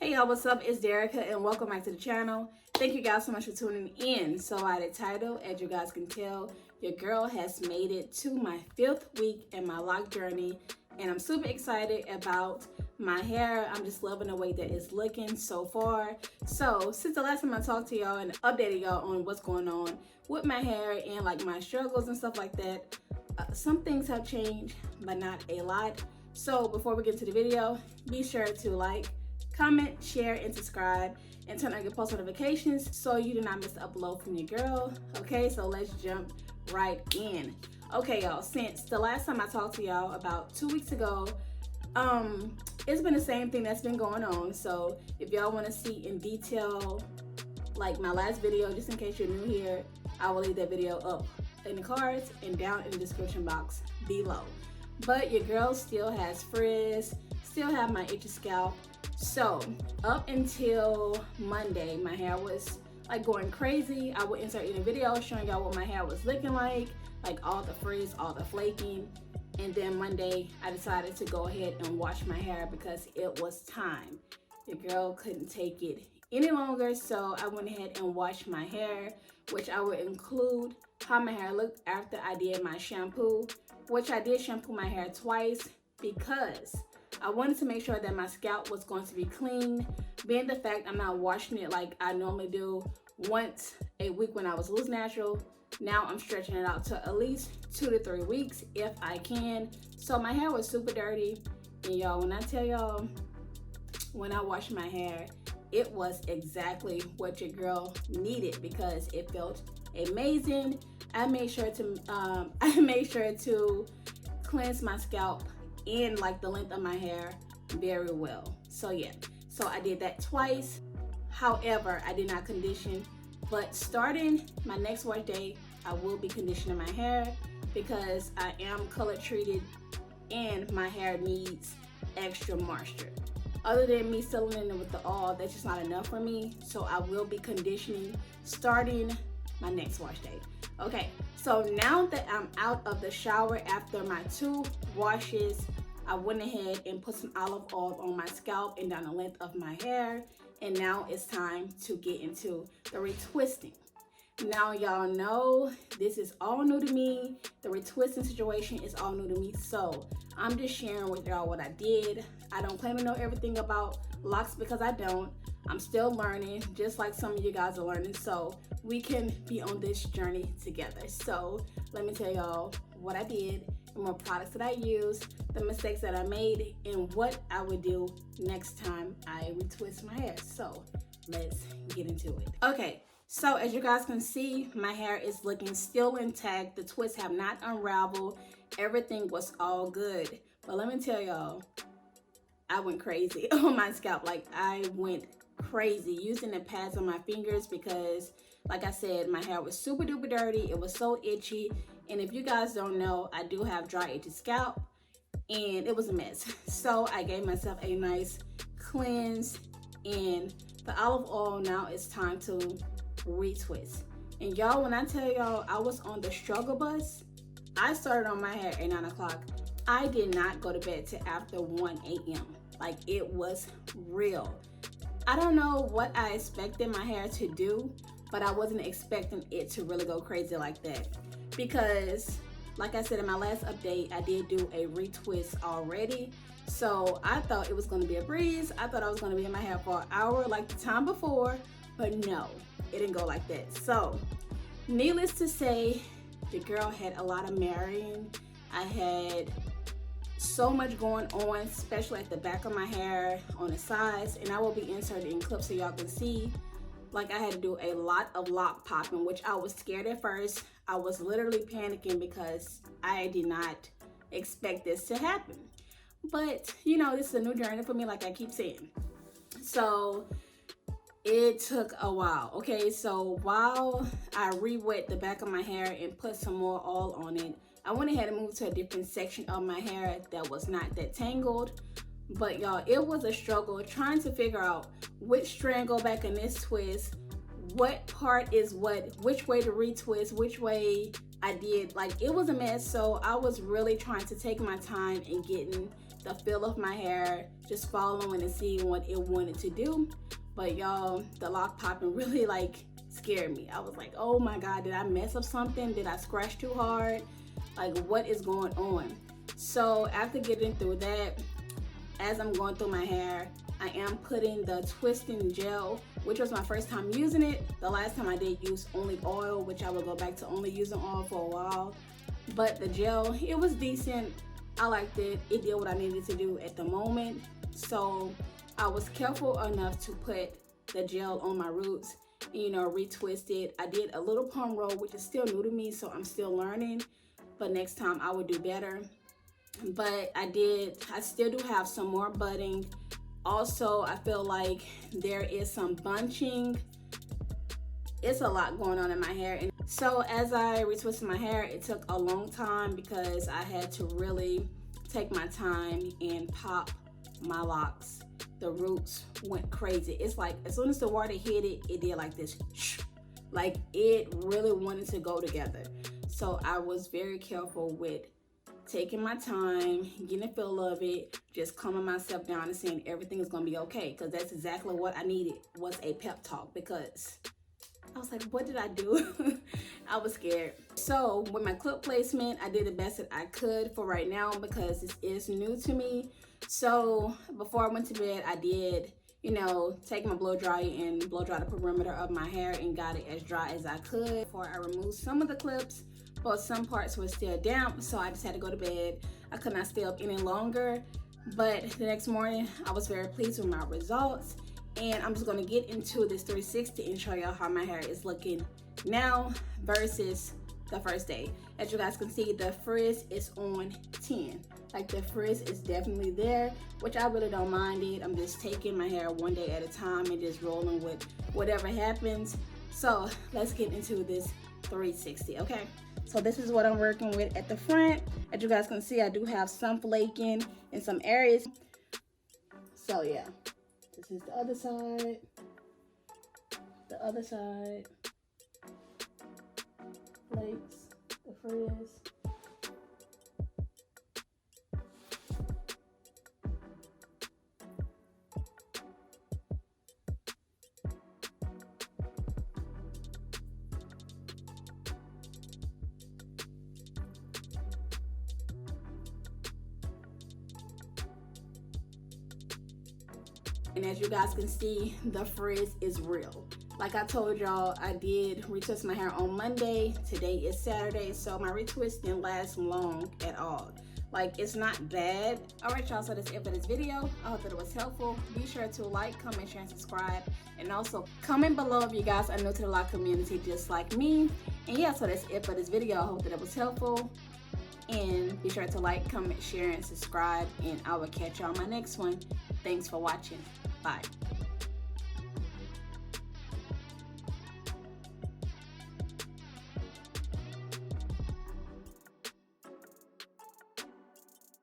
Hey y'all, what's up? It's Derica and welcome back to the channel. Thank you guys so much for tuning in. So by the title, as you guys can tell, your girl has made it to my 5th week in my lock journey and I'm super excited about my hair. I'm just loving the way that it's looking so far. So since the last time I talked to y'all and updated y'all on what's going on with my hair and like my struggles and stuff like that, some things have changed, but not a lot. So before we get to the video, be sure to like, comment, share, and subscribe, and turn on your post notifications so you do not miss the upload from your girl. Okay, so let's jump right in. Okay, y'all, since the last time I talked to y'all about 2 weeks ago, it's been the same thing that's been going on. So if y'all want to see in detail like my last video, just in case you're new here, I will leave that video up in the cards and down in the description box below. But your girl still has frizz, still have my itchy scalp. So up until Monday, my hair was like going crazy. I would insert in a video showing y'all what my hair was looking like all the frizz, all the flaking. And then Monday, I decided to go ahead and wash my hair because it was time. The girl couldn't take it any longer, so I went ahead and washed my hair, which I would include how my hair looked after I did my shampoo, which I did shampoo my hair twice because I wanted to make sure that my scalp was going to be clean, being the fact I'm not washing it like I normally do once a week when I was loose natural. Now I'm stretching it out to at least 2 to 3 weeks if I can. So my hair was super dirty, and y'all, when I tell y'all, when I washed my hair, it was exactly what your girl needed because it felt amazing. I made sure to cleanse my scalp in like the length of my hair very well. So yeah, so I did that twice. However, I did not condition, but starting my next wash day, I will be conditioning my hair because I am color treated and my hair needs extra moisture. Other than me sealing it with the oil, that's just not enough for me. So I will be conditioning starting my next wash day. Okay, so now that I'm out of the shower after my 2 washes, I went ahead and put some olive oil on my scalp and down the length of my hair. And now it's time to get into the retwisting. Now y'all know this is all new to me. The retwisting situation is all new to me. So I'm just sharing with y'all what I did. I don't claim to know everything about locks because I don't. I'm still learning, just like some of you guys are learning. So we can be on this journey together. So let me tell y'all what I did and what products that I used, the mistakes that I made, and what I would do next time I retwist my hair. So let's get into it. Okay, so as you guys can see, my hair is looking still intact. The twists have not unraveled. Everything was all good. But let me tell y'all, I went crazy on my scalp. Like I went crazy using the pads on my fingers because like I said, my hair was super duper dirty. It was so itchy. And if you guys don't know, I do have dry itchy scalp and it was a mess. So I gave myself a nice cleanse and the olive oil. Now it's time to retwist. And y'all, when I tell y'all I was on the struggle bus, I started on my hair at 9 o'clock. I did not go to bed till after 1 a.m. Like it was real. I don't know what I expected my hair to do, but I wasn't expecting it to really go crazy like that. Because like I said in my last update, I did do a retwist already. So I thought it was gonna be a breeze. I thought I was gonna be in my hair for an hour like the time before, but no, it didn't go like that. So needless to say, the girl had a lot of marrying. I had so much going on, especially at the back of my hair, on the sides, and I will be inserting clips so y'all can see. Like I had to do a lot of lock popping, which I was scared at first. I was literally panicking because I did not expect this to happen. But you know, this is a new journey for me, like I keep saying. So it took a while. Okay, so while I re-wet the back of my hair and put some more oil on it, I went ahead and moved to a different section of my hair that was not that tangled. But y'all, it was a struggle trying to figure out which strand go back in this twist, what part is what, which way to retwist, which way I did. Like it was a mess. So I was really trying to take my time and getting the feel of my hair, just following and seeing what it wanted to do. But y'all, the lock popping really like scared me. I was like, oh my God, did I mess up something? Did I scratch too hard? Like, what is going on? So after getting through that, as I'm going through my hair, I am putting the twisting gel, which was my first time using it. The last time I did use only oil, which I will go back to only using oil for a while. But the gel, it was decent. I liked it. It did what I needed to do at the moment. So I was careful enough to put the gel on my roots, you know, retwist it. I did a little palm roll, which is still new to me, so I'm still learning. But next time I would do better. But I still do have some more budding. Also, I feel like there is some bunching. It's a lot going on in my hair. And so as I retwisted my hair, it took a long time because I had to really take my time and pop my locks. The roots went crazy. It's like as soon as the water hit it, it did like this. Like it really wanted to go together. So I was very careful with taking my time, getting a feel of it, just calming myself down and saying everything is gonna be okay, because that's exactly what I needed, was a pep talk, because I was like, what did I do? I was scared. So with my clip placement, I did the best that I could for right now because this is new to me. So before I went to bed, I did, you know, take my blow dryer and blow dry the perimeter of my hair and got it as dry as I could before I removed some of the clips. But some parts were still damp, so I just had to go to bed. I could not stay up any longer. But the next morning, I was very pleased with my results. And I'm just gonna get into this 360 and show y'all how my hair is looking now versus the first day. As you guys can see, the frizz is on 10. Like the frizz is definitely there, which I really don't mind it. I'm just taking my hair one day at a time and just rolling with whatever happens. So let's get into this 360, okay? So this is what I'm working with at the front. As you guys can see, I do have some flaking in some areas. So yeah, this is the other side, flakes, the frizz. And as you guys can see, the frizz is real. Like I told y'all, I did retwist my hair on Monday. Today is Saturday, so my retwist didn't last long at all. Like, it's not bad. All right, y'all, so that's it for this video. I hope that it was helpful. Be sure to like, comment, share, and subscribe. And also comment below if you guys are new to the lock community just like me. And yeah, so that's it for this video. I hope that it was helpful. And be sure to like, comment, share, and subscribe. And I will catch y'all on my next one. Thanks for watching. Bye.